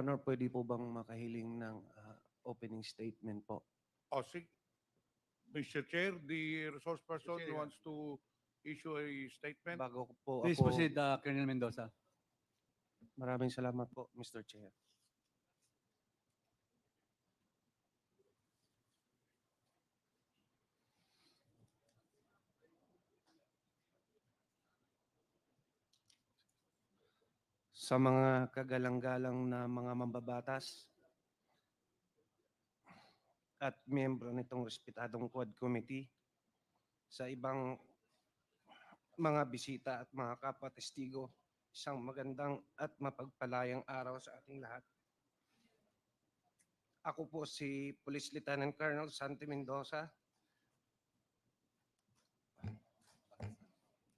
Honor, pwede po bang makahiling ng opening statement po? Oh, Mr. Chair, the resource person Chair, wants to issue a statement. Bago ko po Please ako, proceed, Colonel Mendoza. maraming salamat po, Mr. Chair. Sa mga kagalang-galang na mga mambabatas at miyembro nitong respetadong Quad Committee, sa ibang mga bisita at mga kapwa-testigo, isang magandang at mapagpalayang araw sa ating lahat. Ako po si Police Lieutenant Colonel Santi Mendoza.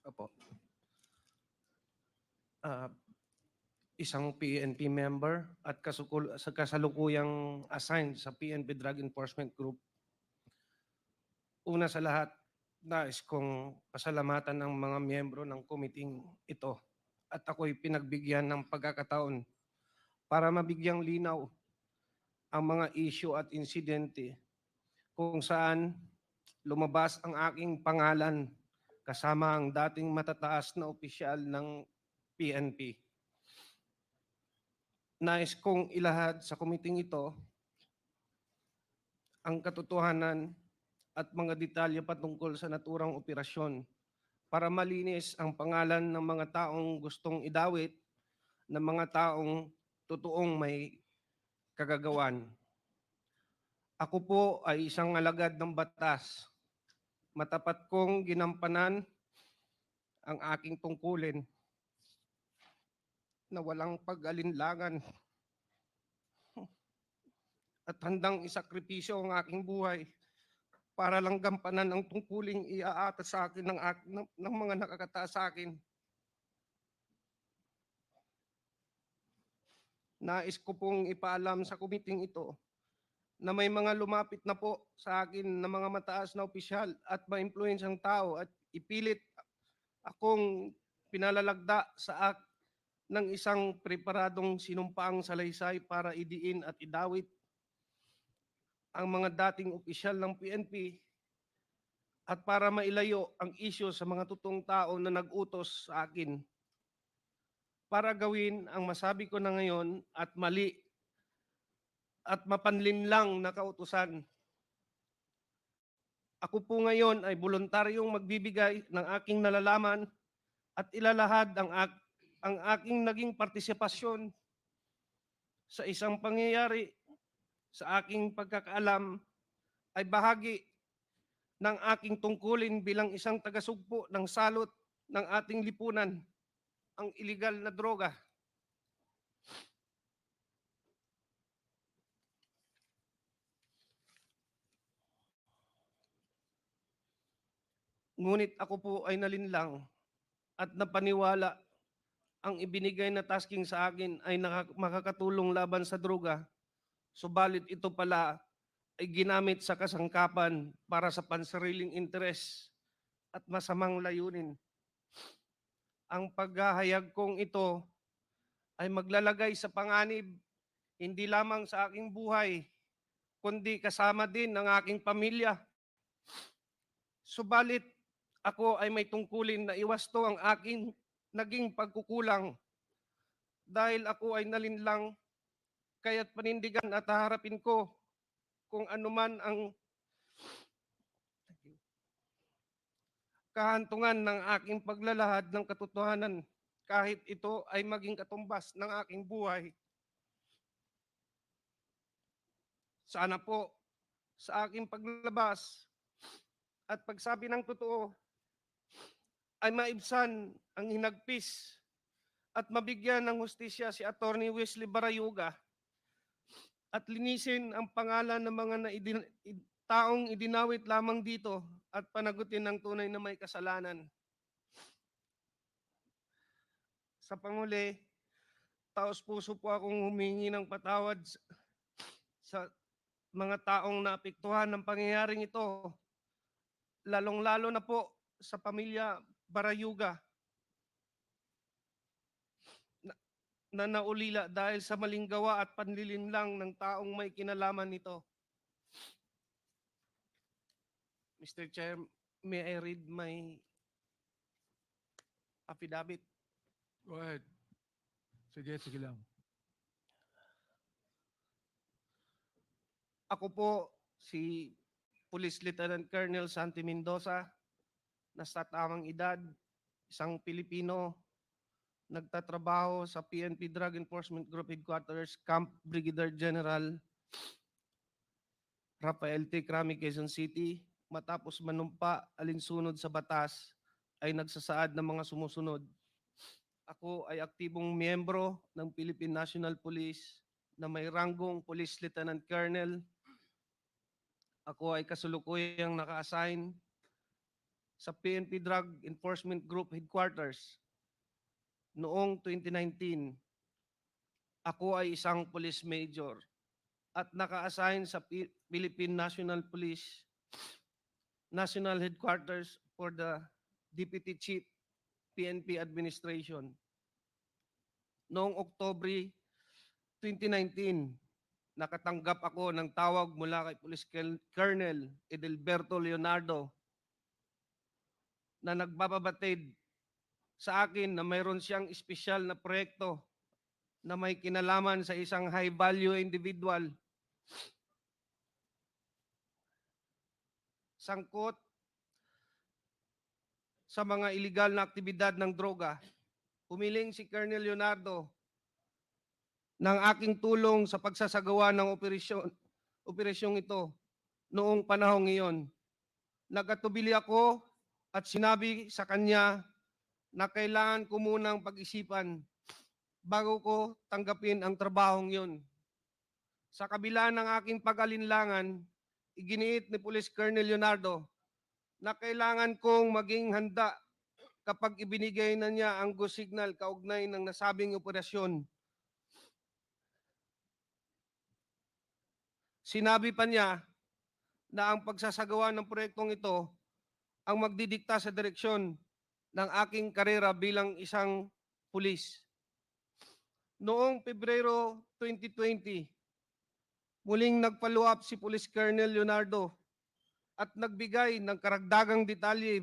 Opo. Isang PNP member at sa kasalukuyang assigned sa PNP Drug Enforcement Group. Una sa lahat, nais kong pasalamatan ng mga miyembro ng committee ito at ako'y pinagbigyan ng pagkakataon para mabigyang linaw ang mga issue at insidente kung saan lumabas ang aking pangalan kasama ang dating matataas na opisyal ng PNP. Nais kong ilahad sa kumiting ito ang katotohanan at mga detalye patungkol sa naturang operasyon para malinis ang pangalan ng mga taong gustong idawit ng mga taong totoong may kagagawan. Ako po ay isang alagad ng batas. Matapat kong ginampanan ang aking tungkulin na walang pag-alinlangan at handang isakripisyo ang aking buhay para lang gampanan ang tungkuling iaata sa akin ng mga nakakataas sa akin. Nais ko pong ipaalam sa kumiting ito na may mga lumapit na po sa akin na mga mataas na opisyal at maimpluwensyang tao at ipilit akong pinalalagda ng isang preparadong sinumpaang salaysay para idiin at idawit ang mga dating opisyal ng PNP at para mailayo ang isyu sa mga totoong tao na nag-utos sa akin para gawin ang masabi ko na ngayon at mali at mapanlinlang na kautusan. Ako po ngayon ay voluntaryong magbibigay ng aking nalalaman at ilalahad ang aking naging partisipasyon sa isang pangyayari sa aking pagkakaalam ay bahagi ng aking tungkulin bilang isang tagasugpo ng salot ng ating lipunan, ang iligal na droga. Ngunit ako po ay nalinlang at napaniwala ang ibinigay na tasking sa akin ay makakatulong laban sa droga. Subalit ito pala ay ginamit sa kasangkapan para sa pansariling interes at masamang layunin. Ang paghahayag kong ito ay maglalagay sa panganib hindi lamang sa aking buhay, kundi kasama din ng aking pamilya. Subalit ako ay may tungkulin na iwasto ang aking naging pagkukulang dahil ako ay nalinlang kaya't panindigan at haharapin ko kung anuman ang kahantungan ng aking paglalahad ng katotohanan kahit ito ay maging katumbas ng aking buhay. Sana po sa aking paglabas at pagsabi ng totoo ay maibsan ang hinagpis at mabigyan ng hustisya si Attorney Wesley Barayuga at linisin ang pangalan ng mga taong idinawit lamang dito at panagutin ng tunay na may kasalanan. Sa panguli, taos puso po akong humingi ng patawad sa mga taong naapektuhan ng pangyayaring ito, lalong-lalo na po sa pamilya Barayuga. na naulila dahil sa maling gawa at panlilinlang ng taong may kinalaman nito. Mr. Chair, may I read my affidavit? Go ahead. Sige, sige lang. Ako po si Police Lieutenant Colonel Santi Mendoza, nasa tamang edad, isang Pilipino, nagtatrabaho sa PNP Drug Enforcement Group Headquarters, Camp Brigadier General Rafael T. Crami, Quezon City. Matapos manumpa alinsunod sa batas, ay nagsasaad ng mga sumusunod. Ako ay aktibong miyembro ng Philippine National Police na may ranggong Police Lieutenant Colonel. Ako ay kasulukuyang naka-assign sa PNP Drug Enforcement Group Headquarters noong 2019. Ako ay isang police major at naka-assign sa Philippine National Police National Headquarters for the Deputy Chief PNP Administration. Noong Oktubre 2019, nakatanggap ako ng tawag mula kay Police Colonel Edelberto Leonardo na nagbababatid sa akin na mayroon siyang espesyal na proyekto na may kinalaman sa isang high-value individual. Sangkot sa mga iligal na aktibidad ng droga. Humiling si Colonel Leonardo ng aking tulong sa pagsasagawa ng operasyong ito noong panahong iyon. Nagkatubili ako at sinabi sa kanya na kailangan ko munang pag-isipan bago ko tanggapin ang trabahong yun. Sa kabila ng aking pag-alinlangan, iginiit ni Police Colonel Leonardo na kailangan kong maging handa kapag ibinigay na niya ang go signal kaugnay ng nasabing operasyon. Sinabi pa niya na ang pagsasagawa ng proyektong ito ang magdidikta sa direksyon ng aking karera bilang isang pulis. Noong Pebrero 2020, muling nag-follow up si Police Colonel Leonardo at nagbigay ng karagdagang detalye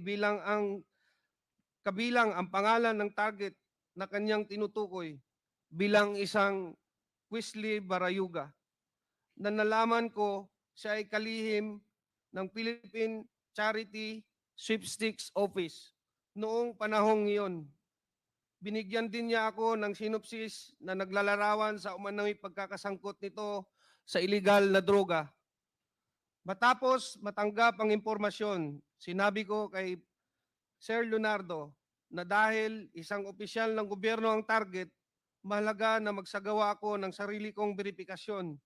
kabilang ang pangalan ng target na kanyang tinutukoy bilang isang Wesley Barayuga, na nalaman ko siya ay kalihim ng Philippine Charity Sweepstakes Office noong panahong iyon. Binigyan din niya ako ng sinopsis na naglalarawan sa umano'y pagkakasangkot nito sa iligal na droga. Matapos matanggap ang impormasyon, sinabi ko kay Sir Leonardo na dahil isang opisyal ng gobyerno ang target, mahalaga na magsagawa ako ng sarili kong verifikasyon.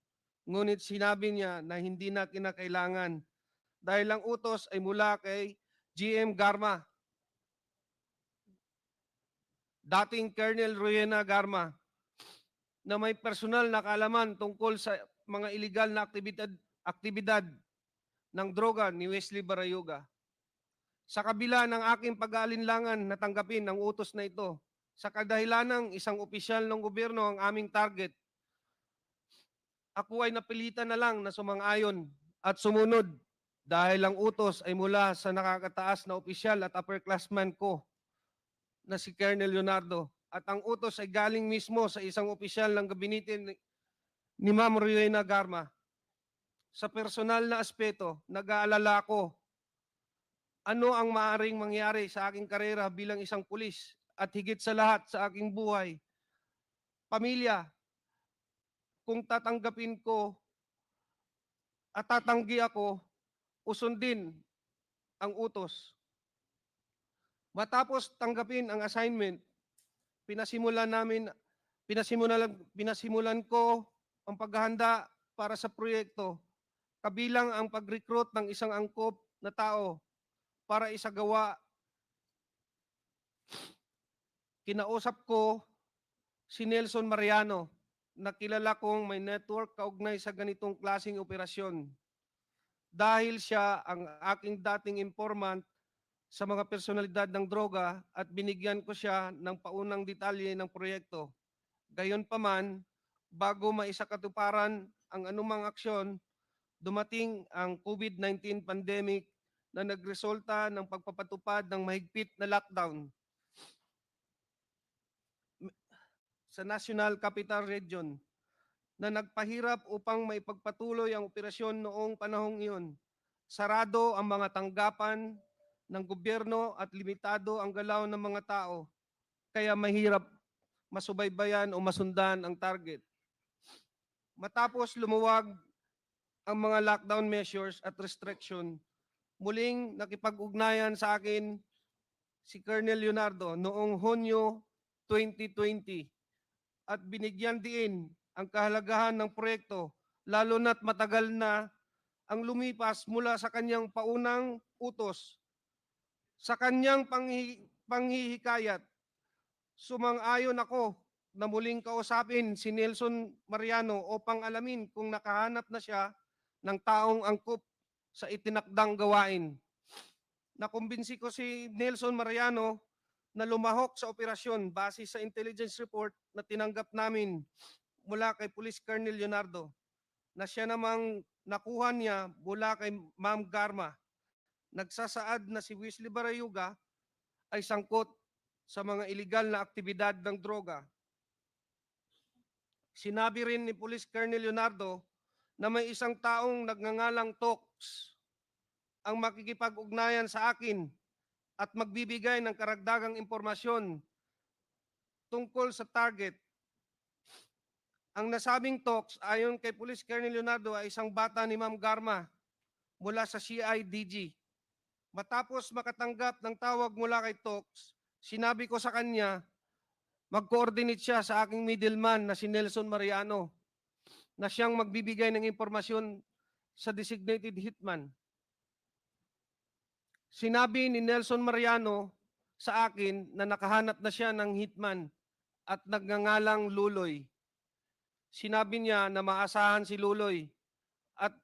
Ngunit sinabi niya na hindi na kinakailangan dahil ang utos ay mula kay GM Garma, dating Colonel Rowena Garma, na may personal na kaalaman tungkol sa mga iligal na aktibidad ng droga ni Wesley Barayuga. Sa kabila ng aking pag-aalinlangan na tanggapin ang utos na ito, sa kadahilanang isang opisyal ng gobyerno ang aming target, ako ay napilitan na lang na sumang-ayon at sumunod dahil ang utos ay mula sa nakakataas na opisyal at upperclassman ko na si Colonel Leonardo, at ang utos ay galing mismo sa isang opisyal ng gabinete ni Ma'am Rowena Garma. Sa personal na aspeto, nag-aalala ako ano ang maaaring mangyari sa aking karera bilang isang pulis at higit sa lahat sa aking buhay, pamilya, kung tatanggapin ko at tatanggi ako o sundin ang utos. Matapos tanggapin ang assignment, pinasimulan ko ang paghahanda para sa proyekto, kabilang ang pag-recruit ng isang angkop na tao para isagawa. Kinausap ko si Nelson Mariano, na kilala kong may network kaugnay sa ganitong klaseng operasyon. Dahil siya ang aking dating informant sa mga personalidad ng droga at binigyan ko siya ng paunang detalye ng proyekto. Gayunpaman, bago maisakatuparan ang anumang aksyon, dumating ang COVID-19 pandemic na nagresulta ng pagpapatupad ng mahigpit na lockdown sa National Capital Region na nagpahirap upang maipagpatuloy ang operasyon noong panahong iyon. Sarado ang mga tanggapan ng gobyerno at limitado ang galaw ng mga tao, kaya mahirap masubaybayan o masundan ang target. Matapos lumuwag ang mga lockdown measures at restriction, muling nakipag-ugnayan sa akin si Colonel Leonardo noong Hunyo 2020 at binigyan diin ang kahalagahan ng proyekto, lalo na't matagal na ang lumipas mula sa kanyang paunang utos. Sa kanyang panghihikayat, sumang-ayon ako na muling kausapin si Nelson Mariano upang alamin kung nakahanap na siya ng taong angkop sa itinakdang gawain. Nakumbinsi ko si Nelson Mariano na lumahok sa operasyon base sa intelligence report na tinanggap namin mula kay Police Colonel Leonardo, na siya namang nakuha niya mula kay Ma'am Garma. Nagsasaad na si Wesley Barayuga ay sangkot sa mga iligal na aktibidad ng droga. Sinabi rin ni Police Colonel Leonardo na may isang taong nagngangalang Tox ang makikipag-ugnayan sa akin at magbibigay ng karagdagang impormasyon tungkol sa target. Ang nasabing Tox ayon kay Police Colonel Leonardo ay isang bata ni Ma'am Garma mula sa CIDG. Matapos makatanggap ng tawag mula kay Tox, sinabi ko sa kanya mag-coordinate siya sa aking middleman na si Nelson Mariano na siyang magbibigay ng impormasyon sa designated hitman. Sinabi ni Nelson Mariano sa akin na nakahanap na siya ng hitman at nagngangalang Luloy. Sinabi niya na maasahan si Luloy at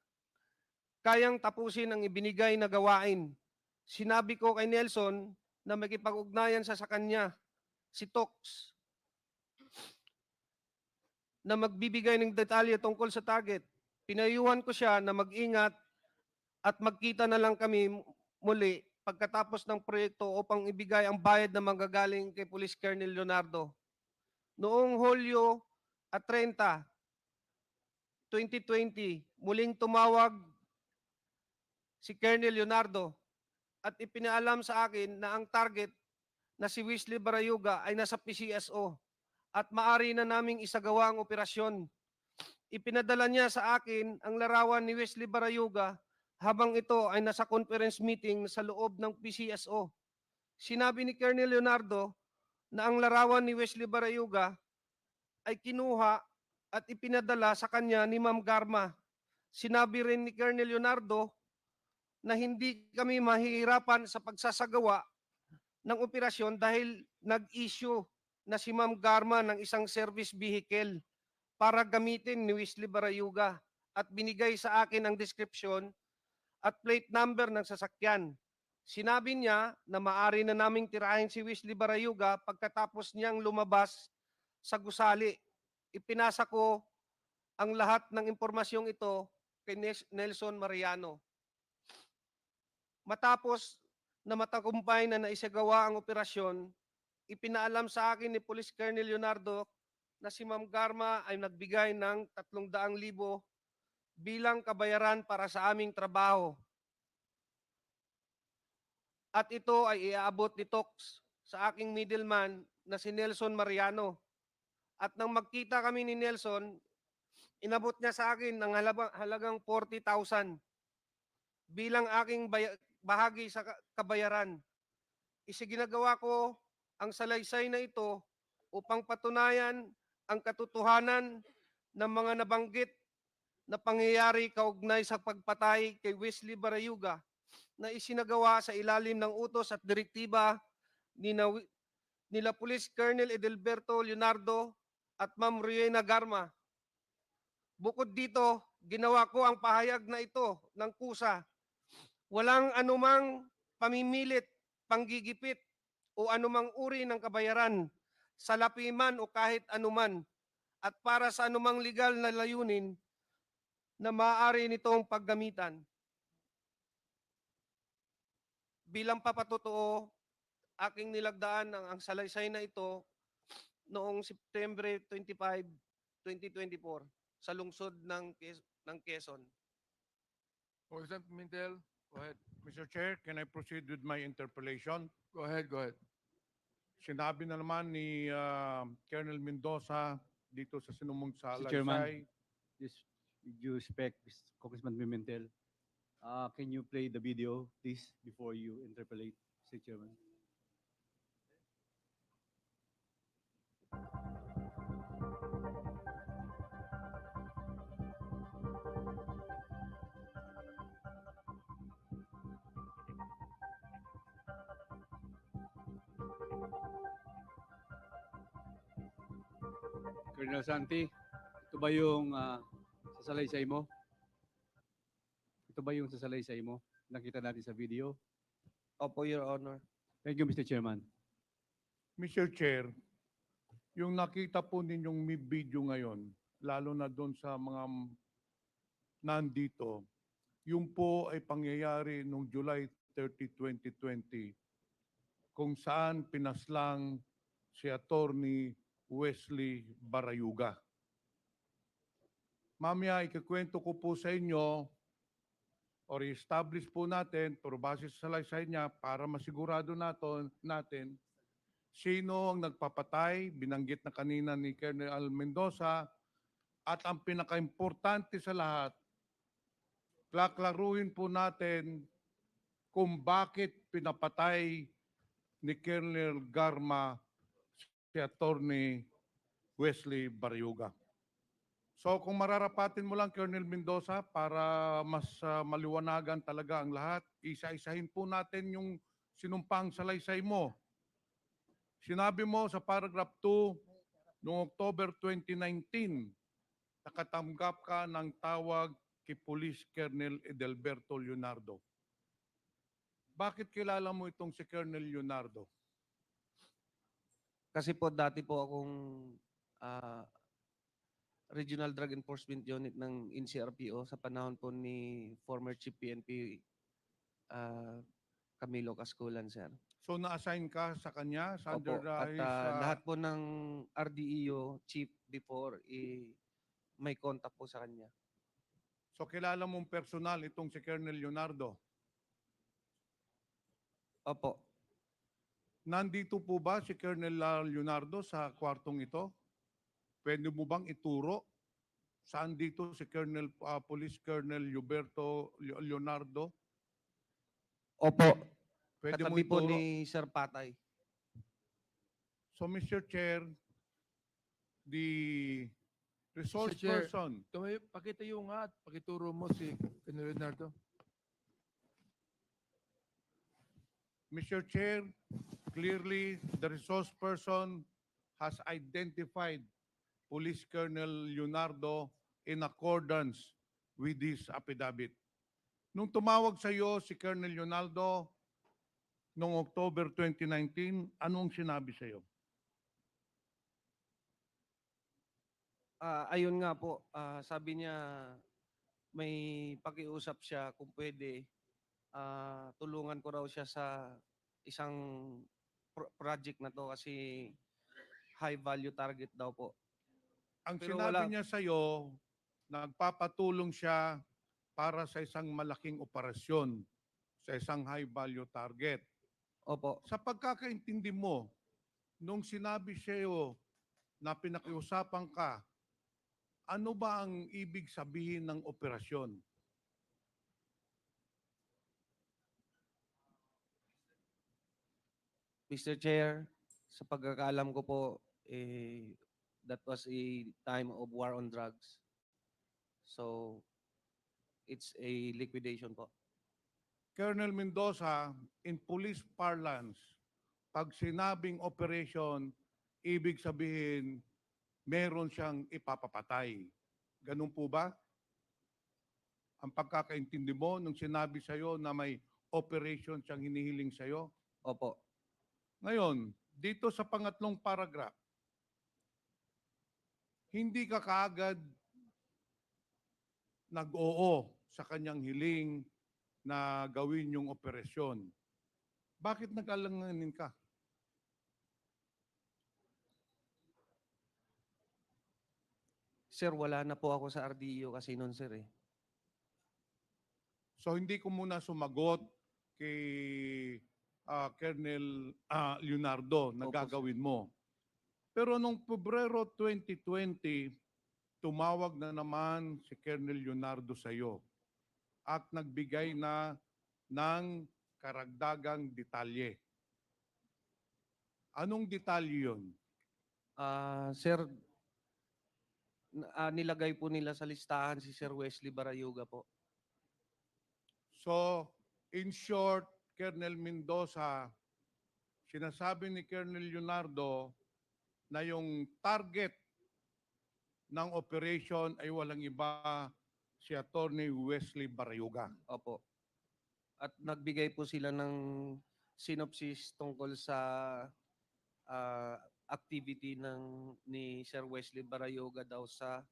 kayang tapusin ang ibinigay na gawain. Sinabi ko kay Nelson na makipag-ugnayan sa kanya, si Tox, na magbibigay ng detalye tungkol sa target. Pinayuhan ko siya na mag-ingat at magkita na lang kami muli pagkatapos ng proyekto upang ibigay ang bayad na manggagaling kay Police Colonel Leonardo. Noong Hulyo 30, 2020, muling tumawag si Colonel Leonardo at ipinaalam sa akin na ang target na si Wesley Barayuga ay nasa PCSO at maari na naming isagawa ang operasyon. Ipinadala niya sa akin ang larawan ni Wesley Barayuga habang ito ay nasa conference meeting sa loob ng PCSO. Sinabi ni Colonel Leonardo na ang larawan ni Wesley Barayuga ay kinuha at ipinadala sa kanya ni Ma'am Garma. Sinabi rin ni Colonel Leonardo na hindi kami mahihirapan sa pagsasagawa ng operasyon dahil nag-issue na si Ma'am Garma ng isang service vehicle para gamitin ni Wesley Barayuga at binigay sa akin ang description at plate number ng sasakyan. Sinabi niya na maari na naming tirahin si Wesley Barayuga pagkatapos niyang lumabas sa gusali. Ipinasa ko ang lahat ng impormasyong ito kay Nelson Mariano. Matapos na matagumpay na naisagawa ang operasyon, ipinaalam sa akin ni Police Colonel Leonardo na si Ma'am Garma ay nagbigay ng 300,000 bilang kabayaran para sa aming trabaho. At ito ay iaabot ni Tox sa aking middleman na si Nelson Mariano. At nang magkita kami ni Nelson, inabot niya sa akin ng halagang 40,000 bilang aking bahagi sa kabayaran. Isiginagawa ko ang salaysay na ito upang patunayan ang katotohanan ng mga nabanggit na pangyayari kaugnay sa pagpatay kay Wesley Barayuga na isinagawa sa ilalim ng utos at direktiba nila Police Colonel Edelberto Leonardo at Ma'am Riena Garma. Bukod dito, ginawa ko ang pahayag na ito ng kusa. Walang anumang pamimilit, panggigipit o anumang uri ng kabayaran, salapi man o kahit anuman at para sa anumang legal na layunin na maaari nitong paggamitan. Bilang papatotoo, aking nilagdaan ang salaysay na ito noong September 25, 2024 sa lungsod ng Quezon. Congressman Pimentel, go ahead. Mr. Chair, can I proceed with my interpellation? Go ahead, go ahead. Sinabi na naman ni Colonel Mendoza dito sa sinumong Mr. Chairman. salaysay. Yes, with due respect, Congressman Pimentel, can you play the video, please, before you interpolate, Mr. Chairman? Colonel Santi, ito ba yung sasalaysay mo? Ito ba yung sasalaysay mo? Nakita natin sa video. Opo, Your Honor. Thank you, Mr. Chairman. Mr. Chair, yung nakita po ninyong may video ngayon, lalo na doon sa mga nandito, yung po ay pangyayari noong July 30, 2020, kung saan pinaslang si Attorney Wesley Barayuga. Mamaya, ikikwento ko po sa inyo or i-establish po natin, pero base sa salaysay niya, para masigurado natin sino ang nagpapatay, binanggit na kanina ni Colonel Mendoza, at ang pinaka-importante sa lahat, klaklaruhin po natin kung bakit pinapatay ni Colonel Garma si Attorney Wesley Barayuga. So kung mararapatin mo lang, Colonel Mendoza, para mas maliwanagan talaga ang lahat, isa-isahin po natin yung sinumpang salaysay mo. Sinabi mo sa paragraph 2, noong October 2019, nakatanggap ka ng tawag kay Police Colonel Edelberto Leonardo. Bakit kilala mo itong si Colonel Leonardo? Kasi po dati po akong Regional Drug Enforcement Unit ng NCRPO sa panahon po ni former Chief PNP Camilo Casculan, sir. So na-assign ka sa kanya sa Opo. under At his, lahat po ng RDEO chief before, may contact po sa kanya. so kilala mong personal itong si Colonel Leonardo. Opo. Nandito po ba si Colonel Leonardo sa kwartong ito? Pwede mo bang ituro saan dito si Colonel Police Colonel Huberto Leonardo? Opo. Pwede mo Katabi po ituro? ni Sir Patay. So Mr. Chair, the resource Mr. Chair. person, Tumayo, pakitayo nga at pakituro mo si Colonel Leonardo. Mr. Chair, clearly the resource person has identified Police Colonel Leonardo in accordance with this affidavit. Nung tumawag sa iyo si Colonel Leonardo noong October 2019, anong sinabi sa iyo? Ayun nga po, sabi niya may pakiusap siya kung pwede tulungan ko raw siya sa isang project na to kasi high value target daw po. Ang Pero sinabi wala- niya sa iyo, nagpapatulong siya para sa isang malaking operasyon, sa isang high value target. Opo. Sa pagkakaintindi mo, nung sinabi siya iyo na pinakiusapan ka, ano ba ang ibig sabihin ng operasyon? Mr. Chair, sa pagkakaalam ko po, that was a time of war on drugs. So, it's a liquidation po. Colonel Mendoza, in police parlance, pag sinabing operation, ibig sabihin, meron siyang ipapapatay. Ganun po ba? Ang pagkakaintindi mo nung sinabi sa'yo na may operation siyang hinihiling sa'yo? Opo. Ngayon, dito sa pangatlong paragraph, hindi ka kaagad nag-oo sa kanyang hiling na gawin yung operasyon. Bakit nag-alanganin ka? Sir, wala na po ako sa RDO kasi noon, sir eh. So hindi ko muna sumagot kay Colonel Leonardo na Opo, sir. gagawin mo. Pero nung Pebrero 2020, tumawag na naman si Colonel Leonardo sa iyo at nagbigay na ng karagdagang detalye. Anong detalye yun? Sir, nilagay po nila sa listahan si Sir Wesley Barayuga po. So, in short, Colonel Mendoza, sinasabi ni Colonel Leonardo na yung target ng operation ay walang iba si Attorney Wesley Barayuga. Opo. At nagbigay po sila ng synopsis tungkol sa activity ni Sir Wesley Barayuga daw sa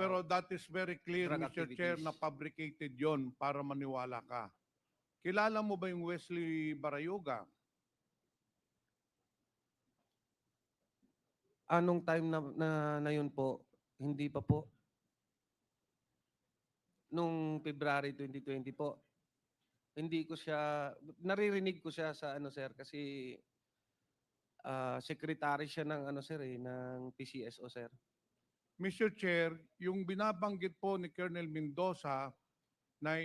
Pero that is very clear, drug Mr. Chair, activities. na fabricated yon para maniwala ka. Kilala mo ba yung Wesley Barayuga? Anong time na yun po? Hindi pa po. Nung February 2020 po. Hindi ko siya, naririnig ko siya sa ano sir kasi secretary siya ng ano sir eh, ng PCSO sir. Mr. Chair, yung binabanggit po ni Colonel Mendoza na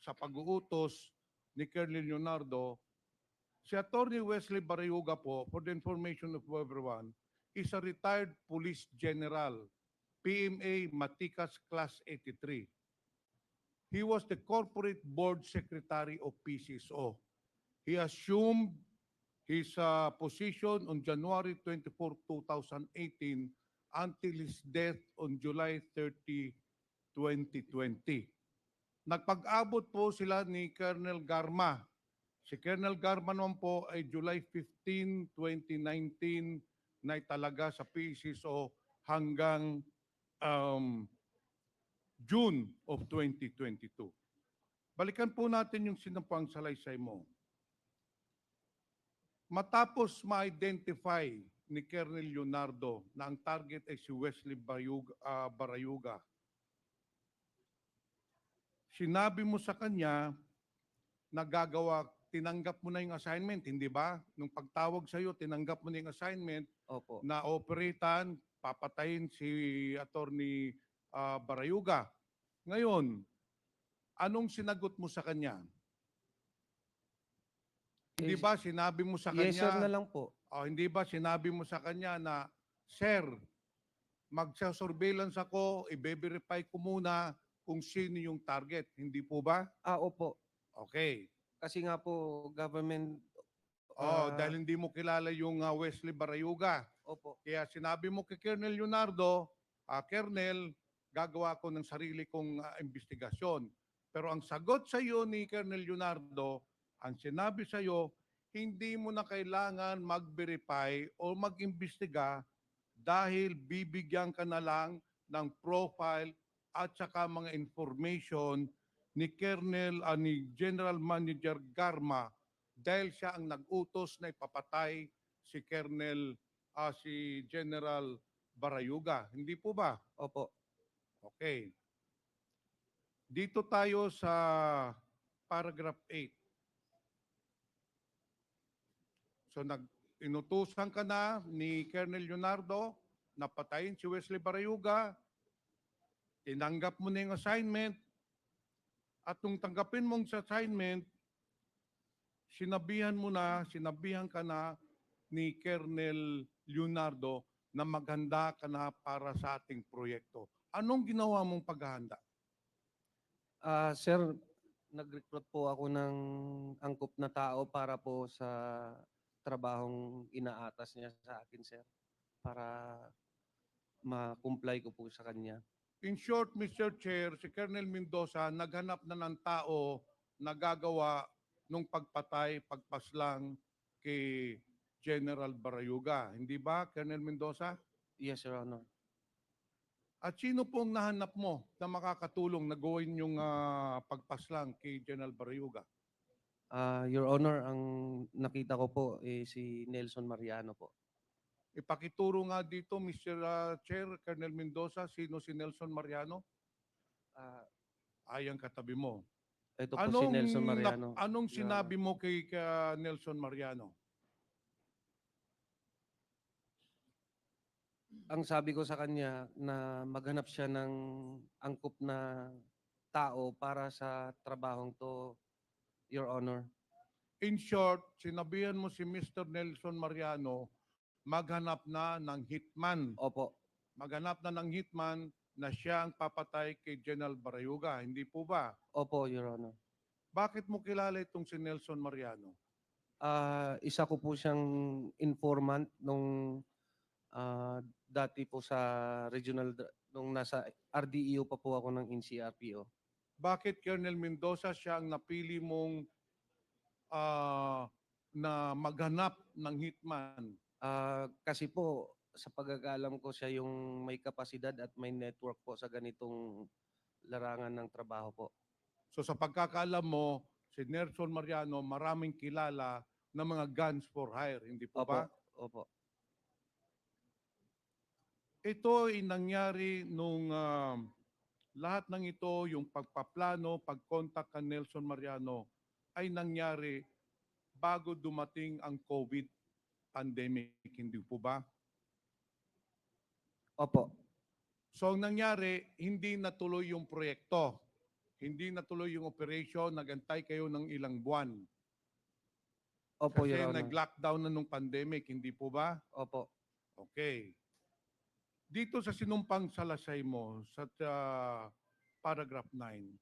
sa pag-uutos ni Colonel Leonardo, si Attorney Wesley Barayuga po, for the information of everyone, is a retired police general, PMA Matikas Class 83. He was the corporate board secretary of PCSO. He assumed his position on January 24, 2018 until his death on July 30, 2020. Nagpag-abot po sila ni Colonel Garma. Si Colonel Garma naman po ay July 15, 2019 na italaga sa PCSO hanggang June of 2022. Balikan po natin yung sinampang salaysay mo. Matapos ma-identify ni Colonel Leonardo na ang target ay si Wesley Barayuga, sinabi mo sa kanya na tinanggap mo na yung assignment, hindi ba? Nung pagtawag sa iyo, tinanggap mo na yung assignment Opo. na operatan, papatayin si Attorney Barayuga. Ngayon, anong sinagot mo sa kanya? Hindi Yes. ba sinabi mo sa Yes sir kanya, na lang po. hindi ba sinabi mo sa kanya na, Sir, magsa-surveillance ako, i-verify ko muna kung sino yung target. Hindi po ba? Opo. Okay. Kasi nga po government Dahil hindi mo kilala yung Wesley Barayuga. opo. Kaya sinabi mo kay Colonel Leonardo, Colonel, gagawa ko ng sarili kong investigasyon. Pero ang sagot sa iyo ni Colonel Leonardo, ang sinabi sa iyo, hindi mo na kailangan mag-verify o mag-imbestiga dahil bibigyan ka na lang ng profile at saka mga information ni ni General Manager Garma dahil siya ang nag-utos na ipapatay si si General Barayuga. Hindi po ba? Opo. Okay. Dito tayo sa paragraph 8. So inutusan ka na ni Colonel Leonardo na patayin si Wesley Barayuga, tinanggap mo na yung assignment, at nung tanggapin mong assignment, sinabihan ka na ni Colonel Leonardo na maghanda ka na para sa ating proyekto. Anong ginawa mong paghahanda? Sir, nag-recruit po ako ng angkop na tao para po sa trabahong inaatas niya sa akin, sir. Para ma-comply ko po sa kanya. In short, Mr. Chair, si Colonel Mendoza naghanap na ng tao na gagawa nung pagpaslang kay General Barayuga. Hindi ba, Colonel Mendoza? Yes, Your Honor. At sino pong nahanap mo na makakatulong na gawin yung pagpaslang kay General Barayuga? Your Honor, ang nakita ko po si Nelson Mariano po. Ipakituro nga dito, Mr. Chair, Colonel Mendoza, sino si Nelson Mariano? Ah, Ayang katabi mo. ito po si Nelson Mariano. Anong Your sinabi mo kay Nelson Mariano? Ang sabi ko sa kanya na maghanap siya ng angkop na tao para sa trabahong to, Your Honor. In short, sinabihan mo si Mr. Nelson Mariano maghanap na ng hitman. Opo. Maghanap na ng hitman na siya ang papatay kay General Barayuga. Hindi po ba? Opo, Your Honor. Bakit mo kilala itong si Nelson Mariano? Isa ko po siyang informant nung dati po sa nung nasa RDEO pa po ako ng NCRPO. Bakit Colonel Mendoza siya ang napili mong na maghanap ng hitman? Kasi po, sa pagkakalam ko siya yung may kapasidad at may network po sa ganitong larangan ng trabaho po. So sa pagkakaalam mo, si Nelson Mariano maraming kilala ng mga guns for hire, hindi po Opo, ba? opo. Ito ay nangyari nung lahat ng ito, yung pagpaplano, pag-contact kay Nelson Mariano, ay nangyari bago dumating ang COVID pandemic, hindi po ba? Opo. So ang nangyari, hindi natuloy yung proyekto. Hindi natuloy yung operation, nagantay kayo ng ilang buwan. Opo, Kasi Your Honor. nag-lockdown na nung pandemic, hindi po ba? Opo. Okay. Dito sa sinumpang salasay mo, sa paragraph 9,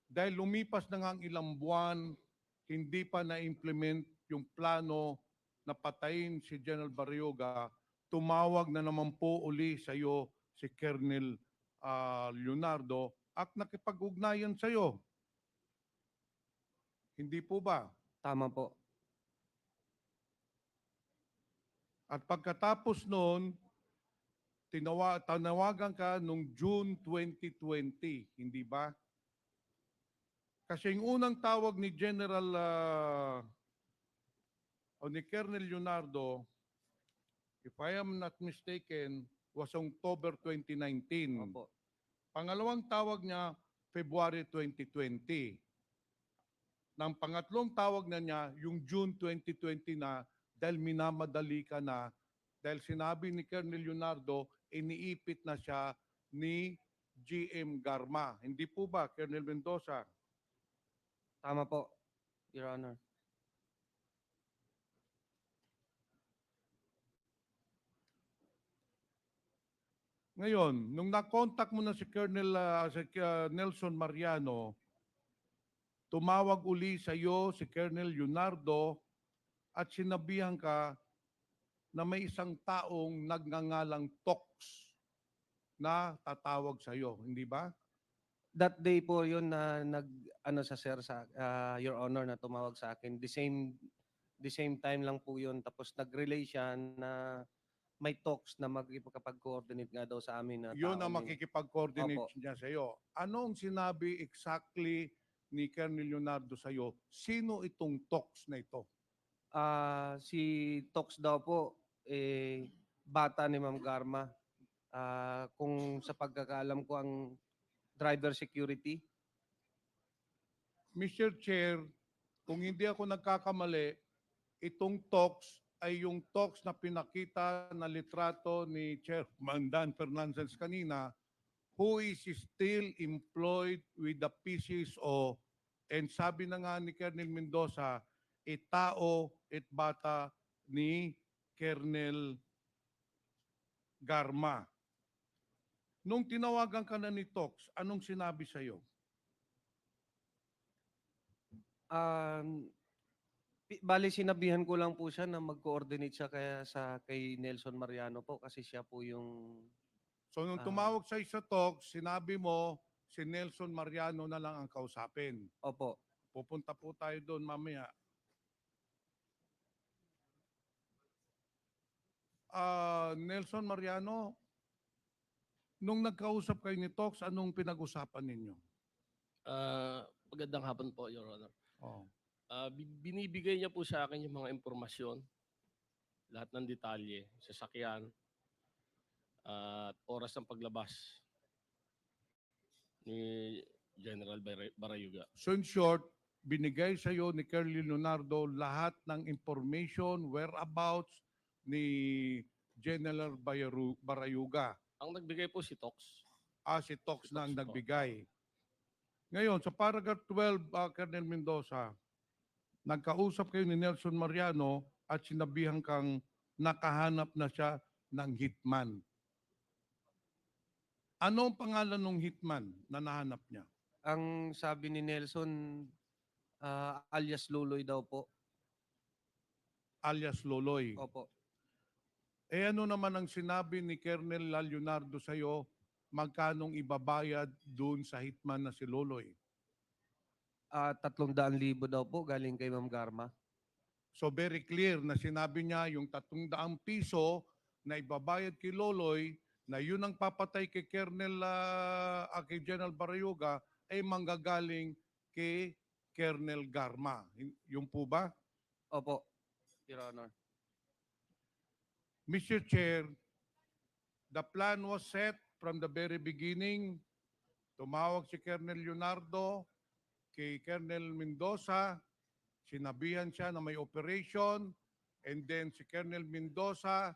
dahil lumipas na nga ang ilang buwan, hindi pa na-implement yung plano na patayin si General Barrioga, tumawag na naman po uli sa iyo si Colonel Leonardo at nakipag-ugnayan sa iyo. Hindi po ba? Tama po. At pagkatapos noon, tinawagan ka nung June 2020, hindi ba? Kasi yung unang tawag ni General o ni Colonel Leonardo, if I am not mistaken, was October 2019. Opo. Pangalawang tawag niya, February 2020. Nang pangatlong tawag na niya, yung June 2020 na, dahil minamadali ka na, dahil sinabi ni Colonel Leonardo, iniipit na siya ni GM Garma. Hindi po ba, Colonel Mendoza? Tama po, Your Honor. Ngayon, nung na-contact mo na si Colonel Nelson Mariano, tumawag uli sa iyo si Colonel Leonardo at sinabihan ka na may isang taong nagngangalang Tox na tatawag sa iyo, hindi ba? That day po yun na sa sir sa Your Honor na tumawag sa akin. The same time lang po yun. Tapos nag-relay siya na may talks na magkapag-coordinate nga daw sa amin na Yun ang tao makikipag-coordinate Opo. niya sa iyo. Anong sinabi exactly ni Colonel Leonardo sa iyo? Sino itong Tox na ito? Si Tox daw po, bata ni Ma'am Garma. Kung sa pagkakaalam ko ang driver security. Mr. Chair, kung hindi ako nagkakamali, itong Tox ay yung Tox na pinakita na litrato ni Chairman Dan Fernandez kanina, who is still employed with the PCSO, and sabi na nga ni Colonel Mendoza, tao at bata ni Colonel Garma. Nung tinawagan ka na ni Tox, anong sinabi sa iyo? Bali sinabihan ko lang po siya na mag-coordinate siya kay Nelson Mariano po kasi siya po yung So nung tumawag sa isa Tox, sinabi mo si Nelson Mariano na lang ang kausapin. opo. Pupunta po tayo doon mamaya. Nelson Mariano, nung nagkausap kayo ni Tox, anong pinag-usapan ninyo? Magandang hapon po, Your Honor. Oh. Binibigay niya po sa akin yung mga impormasyon, lahat ng detalye, sasakyan, at oras ng paglabas ni General Barayuga. So in short, binigay sa iyo ni Colonel Leonardo lahat ng information, whereabouts ni General Barayuga. Ang nagbigay po si Tox. Si Tox Si na ang Tox po. nagbigay. Ngayon, sa paragraph 12, Colonel Mendoza, nagkausap kayo ni Nelson Mariano at sinabihan kang nakahanap na siya ng hitman. Ano ang pangalan ng hitman na nahanap niya? Ang sabi ni Nelson, alias Luloy daw po. Alias Loloy. Opo. Ano naman ang sinabi ni Colonel Leonardo sa iyo, magkanong ibabayad doon sa hitman na si Loloy? 300,000 daw po galing kay Ma'am Garma. So very clear na sinabi niya yung 300 piso na ibabayad kay Loloy na yun ang papatay kay kay General Barayuga ay manggagaling kay Colonel Garma. Yung po ba? Opo, Your Honor. Mr. Chair, the plan was set from the very beginning. Tumawag si Colonel Leonardo kay Colonel Mendoza, sinabihan siya na may operation, and then si Colonel Mendoza,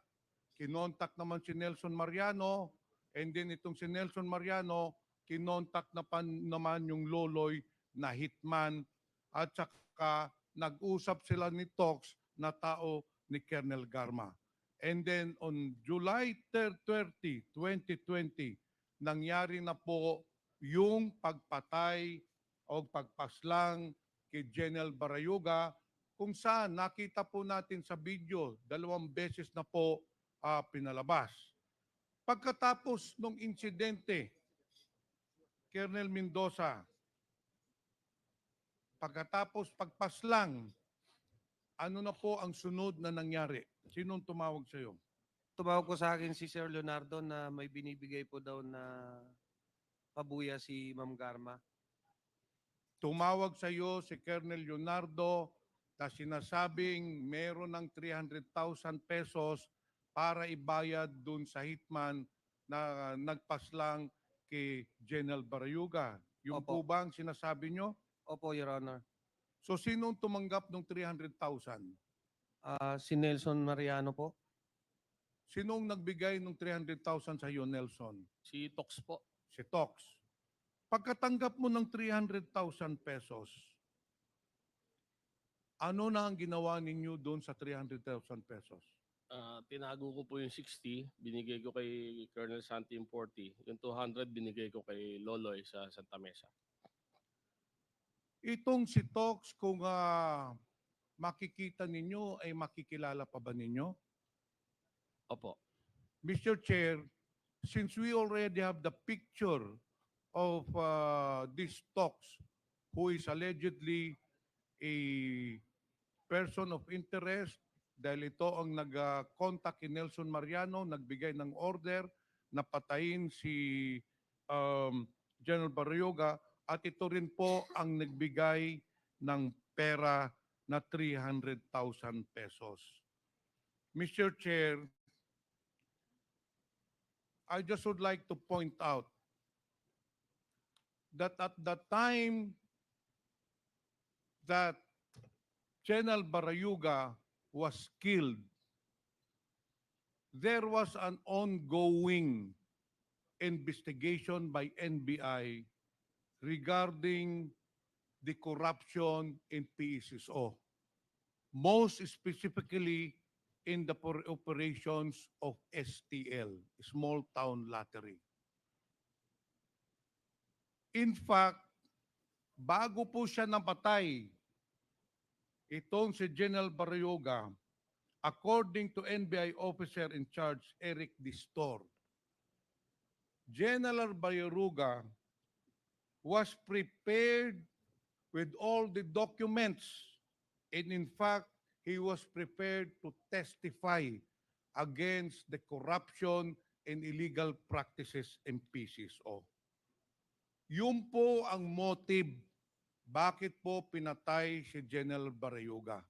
kinontak naman si Nelson Mariano, and then itong si Nelson Mariano, kinontak naman yung Loloy na hitman, at saka nag-usap sila ni Tox na tao ni Colonel Garma. And then on July 30, 2020, nangyari na po yung pagpatay o pagpaslang kay General Barayuga, kung saan nakita po natin sa video, 2 beses na po pinalabas. Pagkatapos ng insidente, Colonel Mendoza, pagkatapos pagpaslang, ano na po ang sunod na nangyari? Sinong tumawag sa iyo? Tumawag ko sa akin si Sir Leonardo na may binibigay po daw na pabuya si Ma'am Garma. Tumawag sa iyo si Colonel Leonardo na sinasabing meron ng 300,000 pesos para ibayad dun sa hitman na nagpaslang kay General Barayuga. Yung po Opo. ba ang sinasabi nyo? Opo, Your Honor. So sinong tumanggap ng 300,000? Si Nelson Mariano po. Sinong nagbigay ng 300,000 sa iyo, Nelson? Si Tox po. Si Tox. Pagkatanggap mo ng 300,000 pesos, ano na ang ginawa ninyo doon sa 300,000 pesos? Tinago ko po yung 60, binigay ko kay Colonel Santi yung 40. Yung 200 binigay ko kay Loloy sa Santa Mesa. Itong si Tox, kung makikita ninyo, ay makikilala pa ba ninyo? Opo. Mr. Chair, since we already have the picture of this Tox, who is allegedly a person of interest, dahil ito ang nag-contact kay Nelson Mariano, nagbigay ng order na patayin si General Barayuga, at ito rin po ang nagbigay ng pera na 300,000 pesos. Mr. Chair, I just would like to point out that at the time that General Barayuga was killed, there was an ongoing investigation by NBI regarding the corruption in PSSO, most specifically in the operations of STL, Small Town Lottery. In fact, bago po siya napatay, itong si General Barayuga, according to NBI officer in charge, Eric Distor, General Barayuga was prepared with all the documents, and in fact, he was prepared to testify against the corruption and illegal practices in PCSO. Yun po ang motive bakit po pinatay si General Barayuga.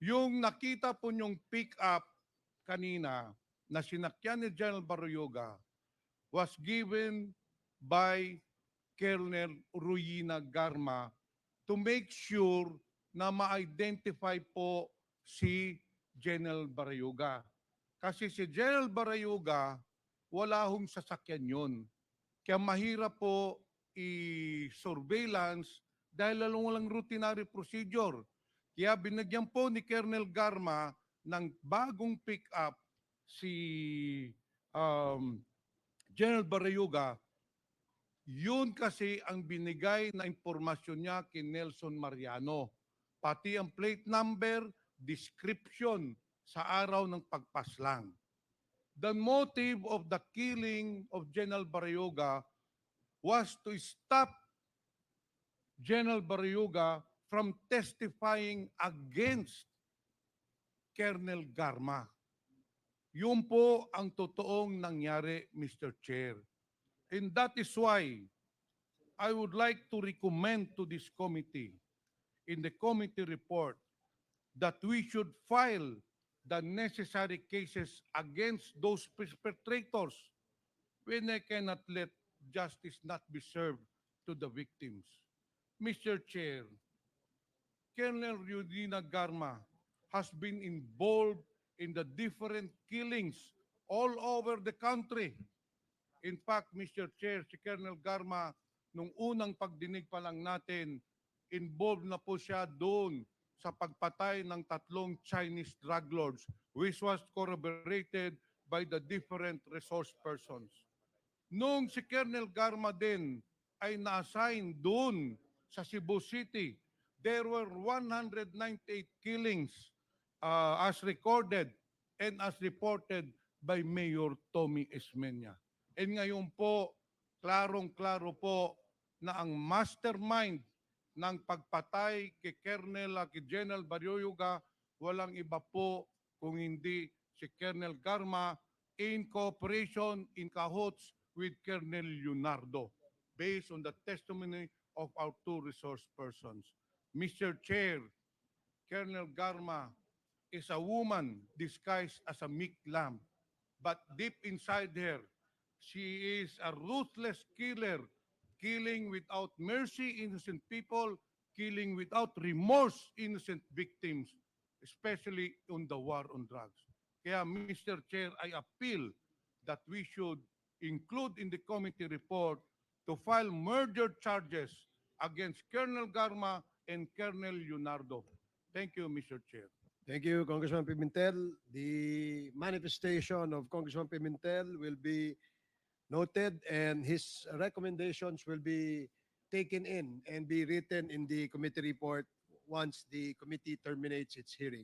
Yung nakita po niyong pick up kanina na sinakyan ni General Barayuga was given by Colonel Ruina Garma to make sure na ma-identify po si General Barayuga. Kasi si General Barayuga, wala hong sasakyan yun. Kaya mahirap po i-surveillance dahil walang routinary procedure. Kaya binigyan po ni Colonel Garma ng bagong pick-up si General Barayuga. Yun kasi ang binigay na impormasyon niya kay Nelson Mariano. Pati ang plate number, description sa araw ng pagpaslang. The motive of the killing of General Barayuga was to stop General Barayuga from testifying against Colonel Garma. Yun po ang totoong nangyari, Mr. Chair. And that is why I would like to recommend to this committee, in the committee report, that we should file the necessary cases against those perpetrators when I cannot let justice not be served to the victims. Mr. Chair, Colonel Rudina Garma has been involved in the different killings all over the country. In fact, Mr. Chair, si Colonel Garma, nung unang pagdinig pa lang natin, involved na po siya doon sa pagpatay ng 3 Chinese drug lords, which was corroborated by the different resource persons. Nung si Colonel Garma din ay na-assign doon sa Cebu City, there were 198 killings as recorded and as reported by Mayor Tommy Esmeña. And ngayon po, klarong-klaro po na ang mastermind ng pagpatay kay General Barayuga, walang iba po kung hindi si Colonel Garma in cooperation, in cahoots with Colonel Leonardo, based on the testimony of our 2 resource persons. Mr. Chair, Colonel Garma is a woman disguised as a meek lamb, but deep inside her, she is a ruthless killer, killing without mercy innocent people, killing without remorse innocent victims, especially on the war on drugs. Kaya, Mr. Chair, I appeal that we should include in the committee report to file murder charges against Colonel Garma and Colonel Leonardo. Thank you, Mr. Chair. Thank you, Congressman Pimentel. The manifestation of Congressman Pimentel will be noted and his recommendations will be taken in and be written in the committee report once the committee terminates its hearing.